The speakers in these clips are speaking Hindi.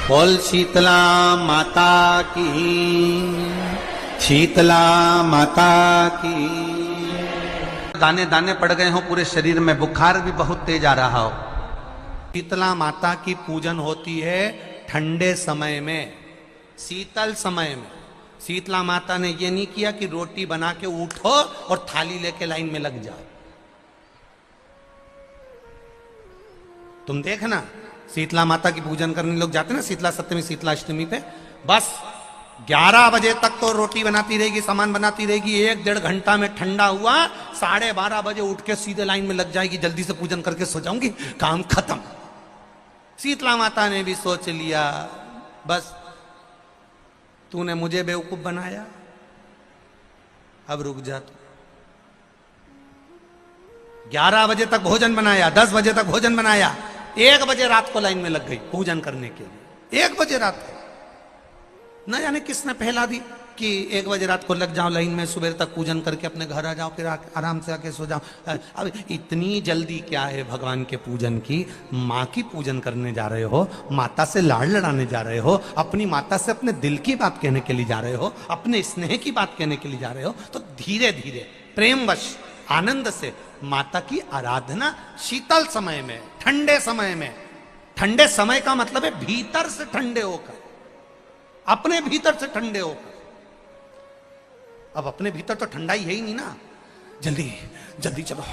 बोल शीतला माता की, शीतला माता की। दाने दाने पड़ गए हो पूरे शरीर में, बुखार भी बहुत तेज आ रहा हो। शीतला माता की पूजन होती है ठंडे समय में, शीतल समय में। शीतला माता ने ये नहीं किया कि रोटी बना के उठो और थाली लेके लाइन में लग जाओ। तुम देखना शीतला माता की पूजन करने लोग जाते ना शीतला सप्तमी शीतला अष्टमी पे, बस 11 बजे तक तो रोटी बनाती रहेगी, सामान बनाती रहेगी। 1-1.5 घंटा में ठंडा हुआ, 12:30 बजे उठ के सीधे लाइन में लग जाएगी, जल्दी से पूजन करके सो जाऊंगी, काम खत्म। शीतला माता ने भी सोच लिया बस तूने मुझे बेवकूफ बनाया, अब रुक जा तू। 11 बजे तक भोजन बनाया, 10 बजे तक भोजन बनाया, 1 बजे रात को लाइन में लग गई पूजन करने के लिए। 1 बजे रात को न जाने किसने पहला दी कि 1 बजे रात को लग जाओ लाइन में, सुबह तक पूजन करके अपने घर आ जाओ, फिर आराम से आके सो जाओ। अब इतनी जल्दी क्या है भगवान के पूजन की? माँ की पूजन करने जा रहे हो, माता से लाड़ लड़ाने जा रहे हो, अपनी माता से अपने दिल की बात कहने के लिए जा रहे हो, अपने स्नेह की बात कहने के लिए जा रहे हो, तो धीरे धीरे प्रेमवश आनंद से माता की आराधना शीतल समय में, ठंडे समय में। ठंडे समय का मतलब है भीतर से ठंडे होकर, अपने भीतर से ठंडे होकर। अब अपने भीतर तो ठंडा ही है ही नहीं ना, जल्दी जल्दी चलो।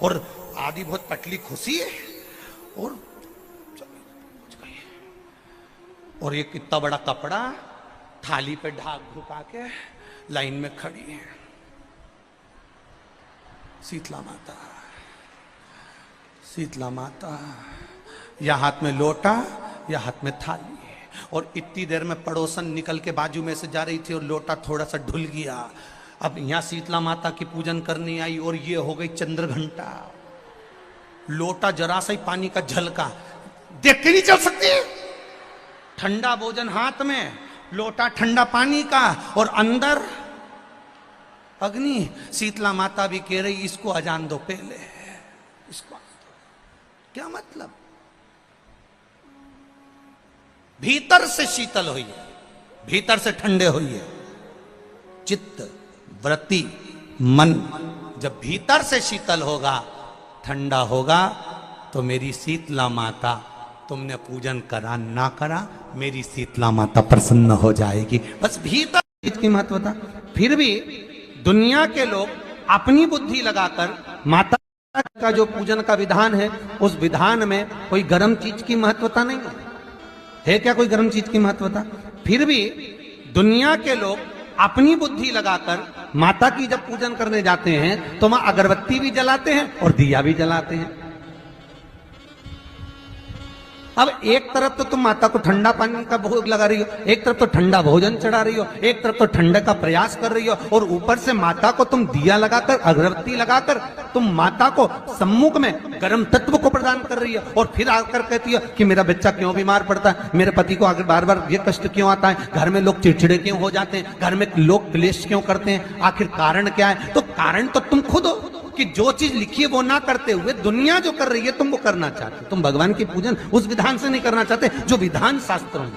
और आदि बहुत पतली खुशी है और और ये कितना बड़ा कपड़ा थाली पे ढाक ढुका के लाइन में खड़ी है शीतला माता। शीतला माता, या हाथ में लोटा या हाथ में थाली, और इतनी देर में पड़ोसन निकल के बाजू में से जा रही थी और लोटा थोड़ा सा ढुल गया। अब यहां शीतला माता की पूजन करनी आई और ये हो गई चंद्र घंटा। लोटा जरा सा ही पानी का झलका, देख के नहीं चल सकती। ठंडा भोजन हाथ में, लोटा ठंडा पानी का, और अंदर अग्नि। शीतला माता भी कह रही इसको अजान दो पहले, इसको क्या मतलब? भीतर से शीतल हुई है, भीतर से ठंडे हुई है। चित्त वृत्ति मन जब भीतर से शीतल होगा, ठंडा होगा, तो मेरी शीतला माता, तुमने पूजन करा ना करा, मेरी शीतला माता प्रसन्न हो जाएगी। बस भीतर इसकी महत्वता। फिर भी दुनिया के लोग अपनी बुद्धि लगाकर माता का जो पूजन का विधान है, उस विधान में कोई गर्म चीज की महत्वता नहीं है क्या? कोई गर्म चीज की महत्वता? फिर भी दुनिया के लोग अपनी बुद्धि लगाकर माता की जब पूजन करने जाते हैं तो वहां अगरबत्ती भी जलाते हैं और दिया भी जलाते हैं। अब एक तरफ तो तुम माता को ठंडा पानी का भोग लगा रही हो, एक तरफ तो ठंडा भोजन चढ़ा रही हो, एक तरफ तो ठंडे का प्रयास कर रही हो, और ऊपर से माता को तुम दिया लगाकर, अगरबत्ती लगाकर तुम माता को सम्मुख में गर्म तत्व को प्रदान कर रही हो। और फिर आकर कहती हो कि मेरा बच्चा क्यों बीमार पड़ता है, मेरे पति को आगे बार बार ये कष्ट क्यों आता है, घर में लोग चिड़चिड़े क्यों हो जाते हैं, घर में लोग क्लेश क्यों करते हैं, आखिर कारण क्या है? तो कारण तो तुम खुद हो कि जो चीज लिखी है वो ना करते हुए दुनिया जो कर रही है तुम वो करना चाहते। तुम भगवान की पूजन उस विधान से नहीं करना चाहते जो विधान शास्त्रों में।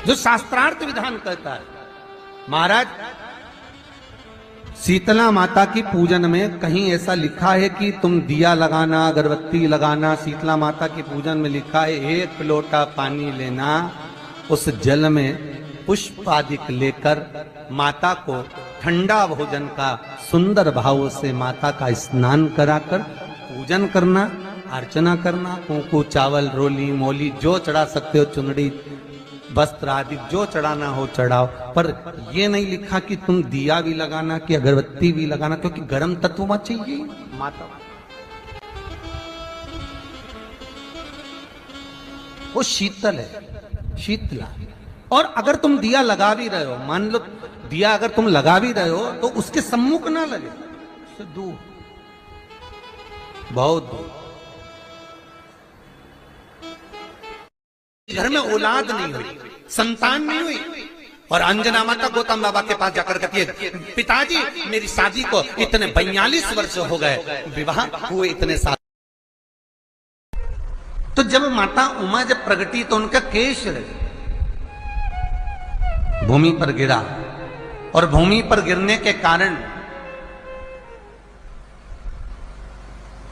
जो शास्त्रार्थ विधान कहता है। महाराज, शीतला माता की पूजन में कहीं ऐसा लिखा है कि तुम दिया लगाना, अगरबत्ती लगाना? शीतला माता की पूजन में लिखा है 1 लोटा पानी लेना, उस जल में पुष्प आदि लेकर माता को ठंडा भोजन का सुंदर भाव से माता का स्नान कराकर पूजन करना, अर्चना करना, कुंकू चावल रोली मोली जो चढ़ा सकते हो, चुनड़ी वस्त्र आदि जो चढ़ाना हो चढ़ाओ। पर यह नहीं लिखा कि तुम दिया भी लगाना कि अगरबत्ती भी लगाना, क्योंकि गर्म तत्व मत चाहिए माता। वो शीतल है, शीतला। और अगर तुम दिया लगा भी रहे हो, मान लो दिया अगर तुम लगा भी रहे हो तो उसके सम्मुख ना लगे, उससे दूर, बहुत दूर। घर में औलाद नहीं हुई, संतान नहीं हुई, और अंजना माता गौतम बाबा के पास जाकर कहती है, पिताजी मेरी शादी को इतने 42 वर्ष हो गए, विवाह हुए इतने साल। तो जब माता उमा जब प्रगटी तो उनका केश भूमि पर गिरा, और भूमि पर गिरने के कारण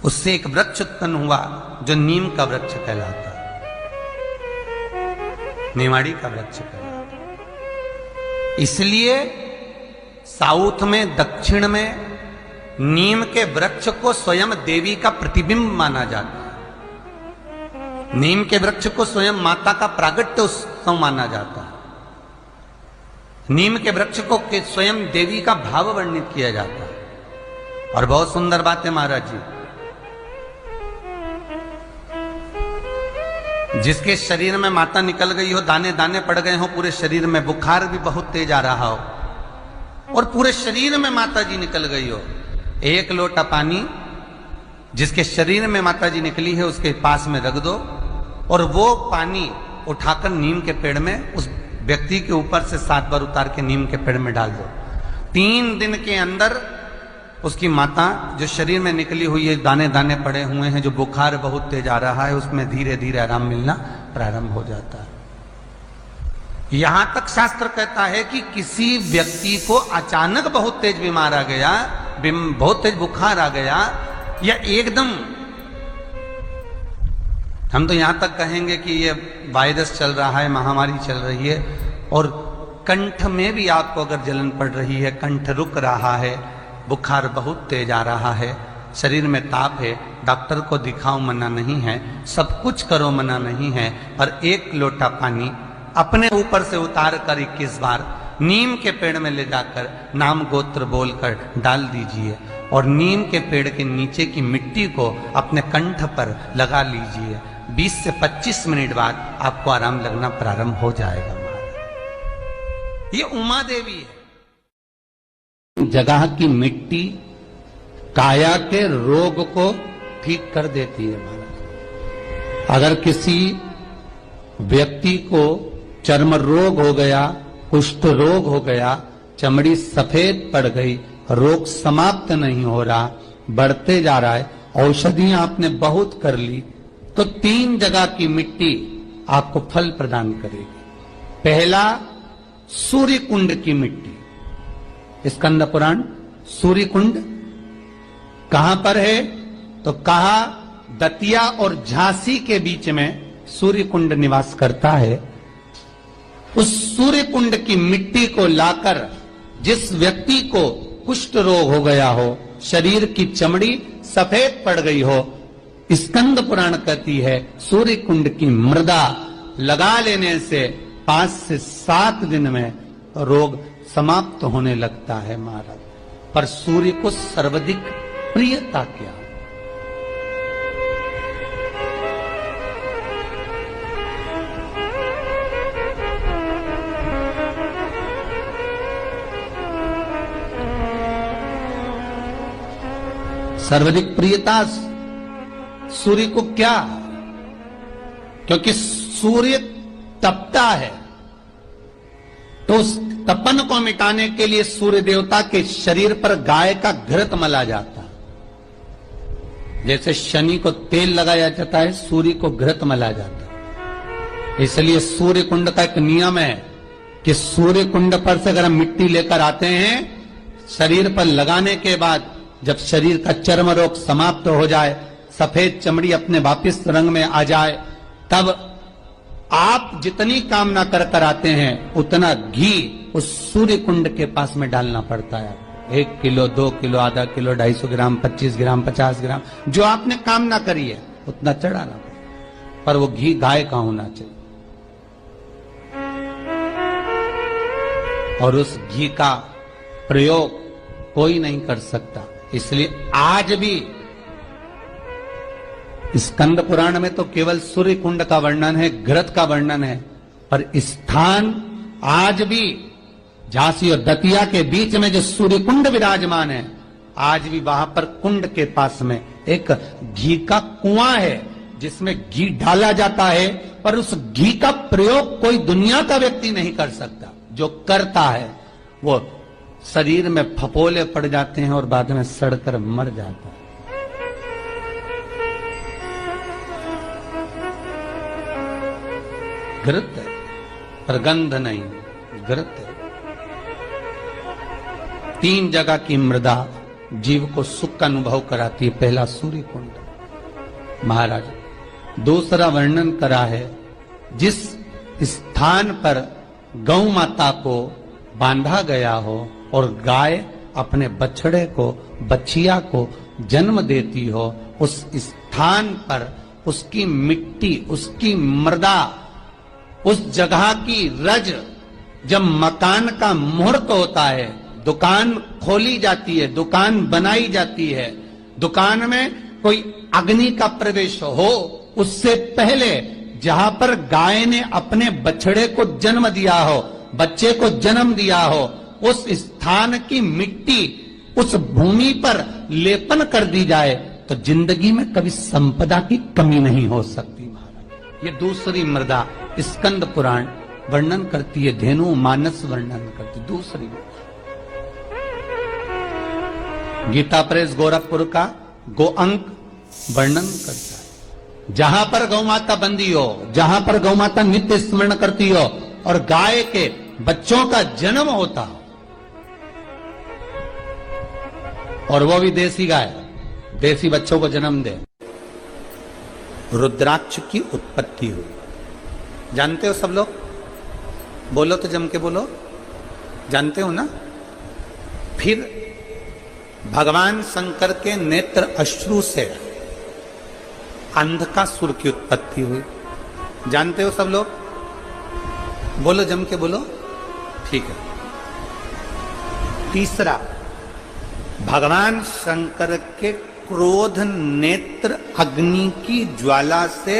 उससे एक वृक्ष उत्पन्न हुआ जो नीम का वृक्ष कहलाता, नेवाड़ी का वृक्ष कहलाता। इसलिए साउथ में, दक्षिण में नीम के वृक्ष को स्वयं देवी का प्रतिबिंब माना जाता है। नीम के वृक्ष को स्वयं माता का प्रागट्य उत्सव माना जाता है। नीम के वृक्ष को स्वयं देवी का भाव वर्णित किया जाता है। और बहुत सुंदर बात है महाराज जी, जिसके शरीर में माता निकल गई हो, दाने दाने पड़ गए हो पूरे शरीर में, बुखार भी बहुत तेज आ रहा हो और पूरे शरीर में माता जी निकल गई हो, एक लोटा पानी जिसके शरीर में माता जी निकली है उसके पास में रख दो, और वो पानी उठाकर नीम के पेड़ में उस व्यक्ति के ऊपर से 7 बार उतार के नीम के पेड़ में डाल दो। 3 दिन के अंदर उसकी माता जो शरीर में निकली हुई है, दाने दाने पड़े हुए हैं, जो बुखार बहुत तेज आ रहा है, उसमें धीरे धीरे आराम मिलना प्रारंभ हो जाता है। यहां तक शास्त्र कहता है कि किसी व्यक्ति को अचानक बहुत तेज बीमार आ गया, बहुत तेज बुखार आ गया, या एकदम, हम तो यहां तक कहेंगे कि ये वायरस चल रहा है, महामारी चल रही है, और कंठ में भी आपको अगर जलन पड़ रही है, कंठ रुक रहा है, बुखार बहुत तेज आ रहा है, शरीर में ताप है, डॉक्टर को दिखाओ मना नहीं है, सब कुछ करो मना नहीं है, पर 1 लोटा पानी अपने ऊपर से उतार कर 21 बार नीम के पेड़ में ले जाकर नाम गोत्र बोलकर डाल दीजिए, और नीम के पेड़ के नीचे की मिट्टी को अपने कंठ पर लगा लीजिए। 20 से 25 मिनट बाद आपको आराम लगना प्रारंभ हो जाएगा। ये उमा देवी है। जगह की मिट्टी काया के रोग को ठीक कर देती है महाराज। अगर किसी व्यक्ति को चर्म रोग हो गया, कुष्ठ रोग हो गया, चमड़ी सफेद पड़ गई, रोग समाप्त नहीं हो रहा, बढ़ते जा रहा है, औषधियां आपने बहुत कर ली, तो 3 जगह की मिट्टी आपको फल प्रदान करेगी। पहला, सूर्य कुंड की मिट्टी। स्कंद पुराण सूर्य कुंड कहां पर है? तो कहा दतिया और झांसी के बीच में सूर्य कुंड निवास करता है। उस सूर्य कुंड की मिट्टी को लाकर जिस व्यक्ति को कुष्ठ रोग हो गया हो, शरीर की चमड़ी सफेद पड़ गई हो, स्कंद पुराण कहती है सूर्य कुंड की मृदा लगा लेने से 5 से 7 दिन में रोग समाप्त होने लगता है महाराज। पर सूर्य को सर्वाधिक प्रियता क्या? सर्वाधिक प्रियता सूर्य को क्या? क्योंकि सूर्य तपता है, तो उस तपन को मिटाने के लिए सूर्य देवता के शरीर पर गाय का घृत मला जाता है। जैसे शनि को तेल लगाया जाता है, सूर्य को घृत मला जाता है। इसलिए सूर्य कुंड का एक नियम है कि सूर्य कुंड पर से अगर हम मिट्टी लेकर आते हैं, शरीर पर लगाने के बाद जब शरीर का चर्म रोग समाप्त हो जाए, सफेद चमड़ी अपने वापिस रंग में आ जाए, तब आप जितनी कामना कर आते हैं उतना घी उस सूर्य कुंड के पास में डालना पड़ता है। 1 किलो, 2 किलो, आधा किलो, 250 ग्राम, 25 ग्राम, 50 ग्राम, जो आपने कामना करी है उतना चढ़ाना पड़ता। पर वो घी गाय का होना चाहिए, और उस घी का प्रयोग कोई नहीं कर सकता। इसलिए आज भी स्कंद पुराण में तो केवल सूर्य कुंड का वर्णन है, घृत का वर्णन है, पर स्थान आज भी झांसी और दतिया के बीच में जो सूर्य कुंड विराजमान है, आज भी वहां पर कुंड के पास में एक घी का कुआं है जिसमें घी डाला जाता है, पर उस घी का प्रयोग कोई दुनिया का व्यक्ति नहीं कर सकता। जो करता है वो शरीर में फपोले पड़ जाते हैं और बाद में सड़कर मर जाता है। घृत है पर गंध नहीं, घृत है। 3 जगह की मृदा जीव को सुख का अनुभव कराती है। पहला सूर्य कुंड महाराज, दूसरा वर्णन करा है जिस स्थान पर गौ माता को बांधा गया हो और गाय अपने बछड़े को, बछिया को जन्म देती हो, उस स्थान पर उसकी मिट्टी, उसकी मृदा, उस जगह की रज, जब मकान का मुहूर्त होता है, दुकान खोली जाती है, दुकान बनाई जाती है, दुकान में कोई अग्नि का प्रवेश हो, उससे पहले जहां पर गाय ने अपने बछड़े को जन्म दिया हो, बच्चे को जन्म दिया हो, उस स्थान की मिट्टी उस भूमि पर लेपन कर दी जाए तो जिंदगी में कभी संपदा की कमी नहीं हो सकती महाराज। ये दूसरी मृदा स्कंद पुराण वर्णन करती है, धेनु मानस वर्णन करती। दूसरी गीता प्रेस गोरखपुर का गोअंक वर्णन करता है। जहां पर गौ माता बंदी हो, जहां पर गौ माता नित्य स्मरण करती हो और गाय के बच्चों का जन्म होता हो, और वो भी देसी गाय, देसी बच्चों को जन्म दे, रुद्राक्ष की उत्पत्ति हुई। जानते हो सब लोग? बोलो तो जम के बोलो, जानते हो ना? फिर भगवान शंकर के नेत्र अश्रु से अंधकासुर की उत्पत्ति हुई। जानते हो सब लोग? बोलो जम के बोलो, ठीक है। तीसरा, भगवान शंकर के क्रोध नेत्र अग्नि की ज्वाला से